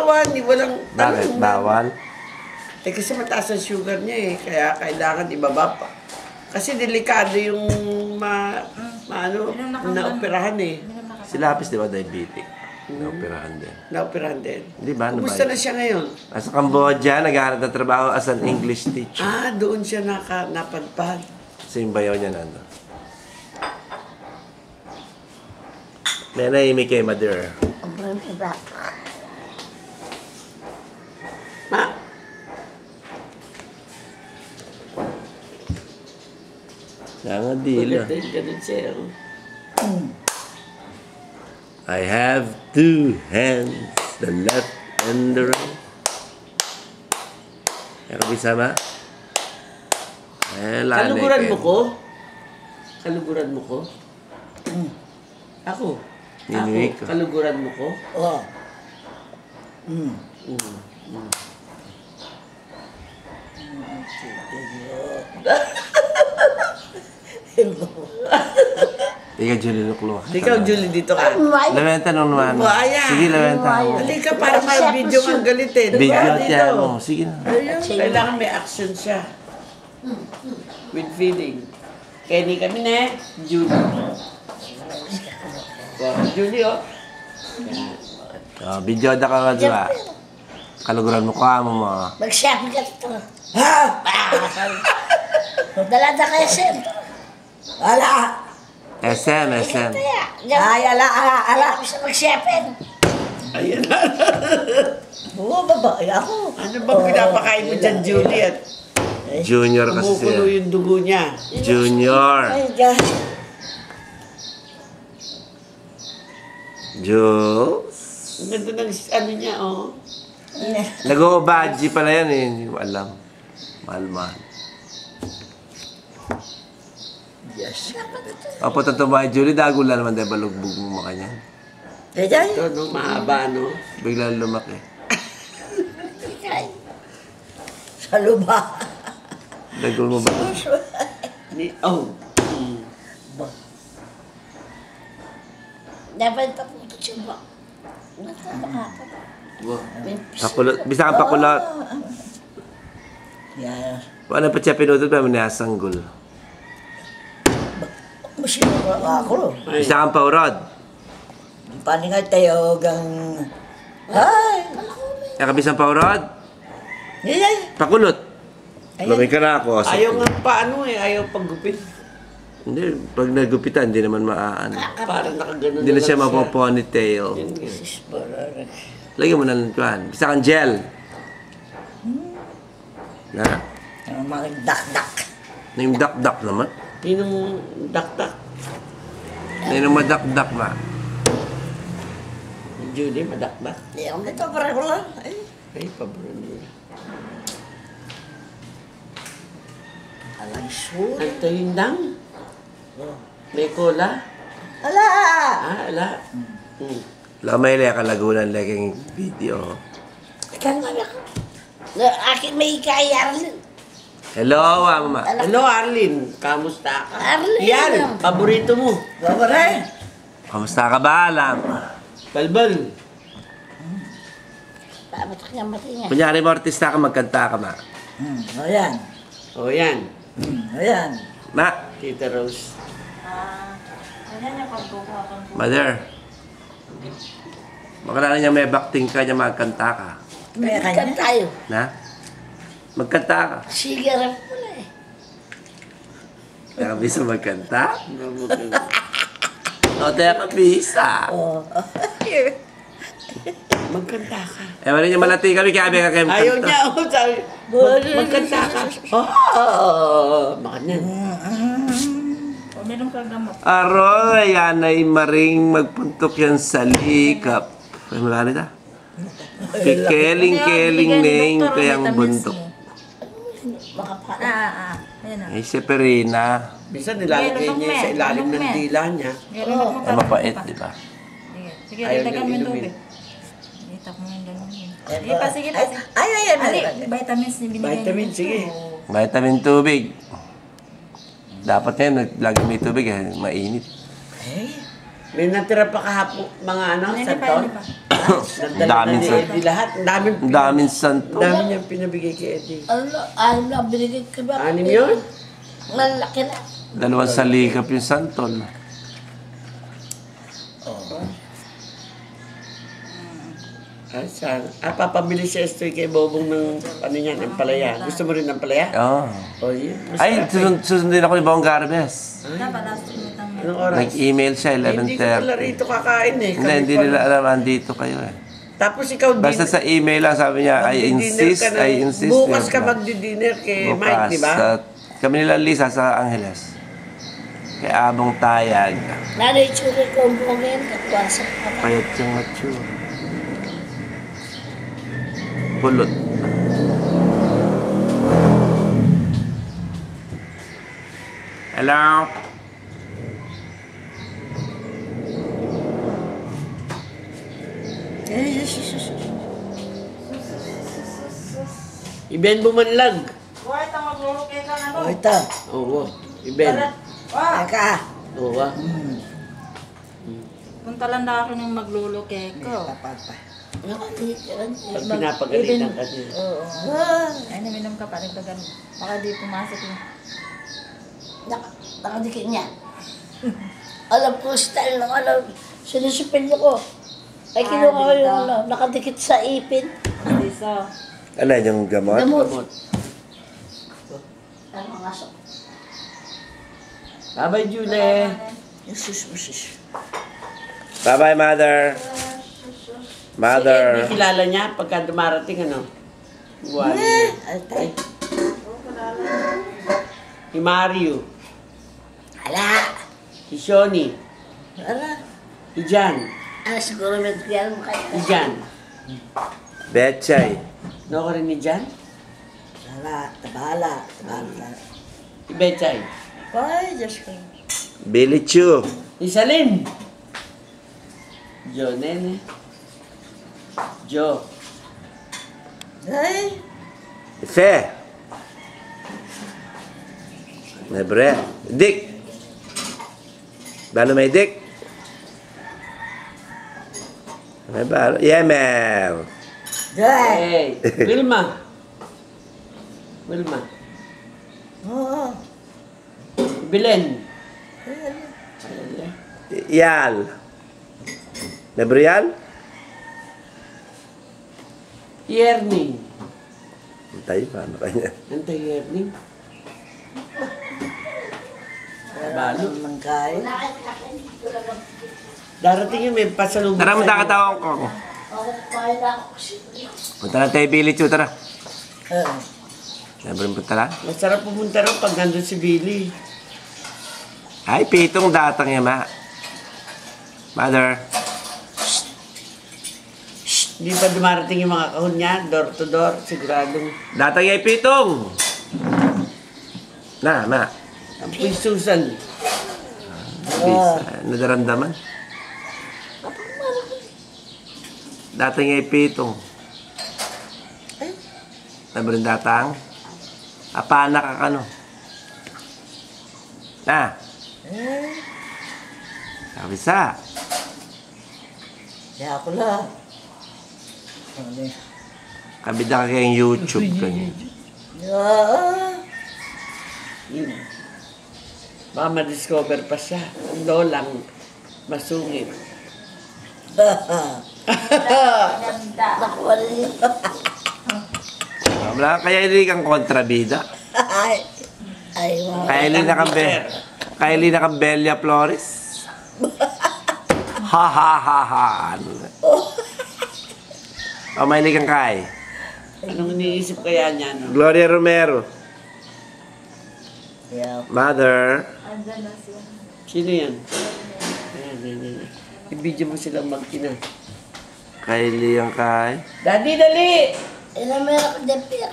bawal. Walang... Bakit? Bawal? Eh, kasi mataas ang sugar niya eh. Kaya kailangan ibaba pa. Kasi delikado yung naoperahan eh. Si Lapis, di ba, diabetic? Naoperahan din. Naoperahan din. Di ba? Kumusta na siya ngayon? Nasa Cambodia, naghahanap ng trabaho as an English teacher. Ah, doon siya napadpad. So yung bayaw niya nandun. Nanahimik kay Mother. Ma? Nga dila. Ulit din, ganun siya. I have two hands, the left and the right. Kaya bisa ba? Kaluguran mo ko? Kaluguran mo ko? Ako? Ninuwi ko. Kaluguran mo ko? Oo. Ikaw, Julie, luklo. Ikaw, Julie, dito ka. Lawenta nung naman. Buhaya. Sige, lawenta mo. Hindi ka para may video ang galit eh. Video Dito. niya mo. Sige na. Kailangan may action siya. With feeling. Kenny kami na Julie. Wow, Julie, oh. Video da ka nga diba? Kaluguran mo ka mo mo. Mag-shopping ka dito. Ha? Dala kayo siyempre. Ala. SM. Ay, ala. Bisa mag-shopping. Ayan na. Oo, babae ako. Ano bang pinapakain mo dyan, Julie? At Junior kasi kumukulo siya. yung dugo niya. Junior. Ay, God. Jules. Ang ganda ng ano niya, oh. Nag-o-badgy pala yan eh. Hindi mo alam. Mahal. Yes. Opo, tatumay, Julie, dagula naman dahil balugbog mo makanya. Ito, no, mahaba, no? Bigla lumaki. Sa luba. Dagol mo ba? Oh. Dapat paputo siya ba? Pakulot. Bisa kang pakulot. Yan. Paano pa siya pinutod pa? Minasanggol. Masinura ako. Bisa kang paurod. Paningay tayo gang... Ay! Nakabisang paurod. Yan. Pakulot. Lamay ka na ako. Ayaw nga paano eh, ayaw paggupit. Hindi, pag nagupitan, hindi naman maaan. Parang nakaganon Hindi na siya mapoponytail. Lagyan mo na ng kuhan. Bisa kang gel. Na? Ang mga dak-dak. Yung dak-dak naman. Yung daktak. Yung madak-dak na. Julie, madakdak. Hindi ako nito, pareho lang. Ay, pabro niya. Alay, sure. Ang tahindang. May cola. Ala! Ala. Lamay lang kalagunan laging video. Ikaw nga ako. Akin may ikayar. Hello, mama. Hello, Arlene. Kamusta ka? Arlene. Yan, paborito mo. Babare. Kamusta ka ba, Alam? Balbal. Dapat ka mati niya. Kunyari mo, artista ka, magkanta ka, ma. Ayan. O yan. Ayan. Ma, Tita Rose. mother. Makilala niya may bakting ka niya magkanta ka. May kanya tayo. Na? Magkanta ka. Sigarap mo na eh. Nakabisa magkanta? O, tayo kabisa. Oo. Magkanta ka. Eh, wala niya malati kami, kaya ka kayo Ayaw magkanta. niya. Oh, sabi, magkanta ka. Bakit yan? Meron kang gamot. Aroy, yan ay maring magpuntok yan sa likap. Ay, malari ta? Keling-keling na yung kayang buntok. Ayan na. Ay, si Perina. Bisa nilalagay niya sa ilalim ng dila niya. Ay, mapait, di ba? Sige, Ayaw dagdagan mo niyang yung inumin. tubig. Itak mo yung ganun yun. Sige pa, sige pa. Ay, Ali, vitamins na binigay Vitamin, sige. Vitamin tubig. Dapat yan, lagi may tubig, eh, mainit. Ay. May natira pa kahapon, mga ano, Hindi pa, santol. hindi pa. Nagdala Daming na ni santol. Eddie lahat. Ang daming, Ang daming santo. dami niyang pinabigay kay Eddie. Ano na, binigay ko ba? 6 yun? Malaki na. 2 salikap yung santol. Papabili si Estoy kay Bobong ng ano yan, ng palaya. Gusto mo rin ng palaya? Oh. Oh, yun. Ay, Masarap susundin ako ni Bong Garbes. Dapat last minute ang eh. Anong oras? Nag-email siya, Hindi ko pala 11:30. rito kakain eh. Hindi, Kami hindi pala. nila alam, andito kayo eh. Tapos ikaw Basta sa email lang, sabi niya, I insist. Bukas ka Diba? magdi-dinner kay Bukas, Mike, di ba? kami nila Lisa sa Angeles. Kay Abong Tayag. Nanay, tsuri ko ang buong ngayon. Katwasa ka pa. Payat siyang mature. Pulot. Hello? Iben bumanlag. Wait, ang maglulukay ka ano? O, ito. Oo, Iben. Teka. Oo. Punta lang na ako ng maglulukay ko. Pag pinapagalitan ka niya. Oo. Ay, naminom ka pa, nagdagan. Baka di pumasok yung... Nakadikit niya. Alam ko, style ng ano, sinisipilyo ko. Ay, kinuha ko yung ano, nakadikit sa ipin. Hindi so. Ano yung gamot? Gamot. Ang mga sok. Bye-bye, Julie. Sus. Bye-bye, Mother. Si Mother. Eddie, kilala niya pagka dumarating, ano? Buwan. Altay. Si Mario. Hala. Si Shoni. Hala. Si Jan. Ano siguro may bigyan mo kayo? Si Jan. Betchay. No ko rin ni Jan? Hala. Tabala. Si Betchay. Ay, Diyos ko. Billy Chu. Si Salin. Jo, nene. Jo. Ay. Fe. Nebre. Dick. Balo may Dick. May balo. Yemer. Ay. Hey. Wilma. Wilma. Oo. Belen. Yal. Nebrial. Yerning. Tayo pa. Ano kanya? Antay Yerning. Balo. Mangkay. Darating yung may pasalubong. Tara, magkakatawang ko. Ako kumain na ako kasi. Punta na tayo, Billy Chu. Tara. Oo. Nebre punta lang. Masarap pumunta rin pag nandun si Billy. Ay, pitong datang niya, ma. Mother. Hindi pa dumarating yung mga kahon niya, door to door, siguradong. Datang niya, pitong. Na, ma. Ang Puy Susan. Bisa. Nadaramdaman. Datang niya, pitong. Nebre datang. Apana ka kano. Na. Kabisa. Kaya ako lang. Kabida ka kayong YouTube kanyo. Yun. Baka ma-discover pa siya. Ang lolang masungit. Nakuha rin. Wala kaya hindi kang kontrabida. Ay. Ay, wow. Kaya hindi na kang Belia Flores. Ha ha ha ha. O may kang kay. Anong iniisip kaya niya? No? Gloria Romero. Yeah. Mother. Andyan na siya. Sino yan? Ayan. I-video mo silang mag-ina. Kylie ang kay. Daddy, dali! Ina, meron ko dyan piyak.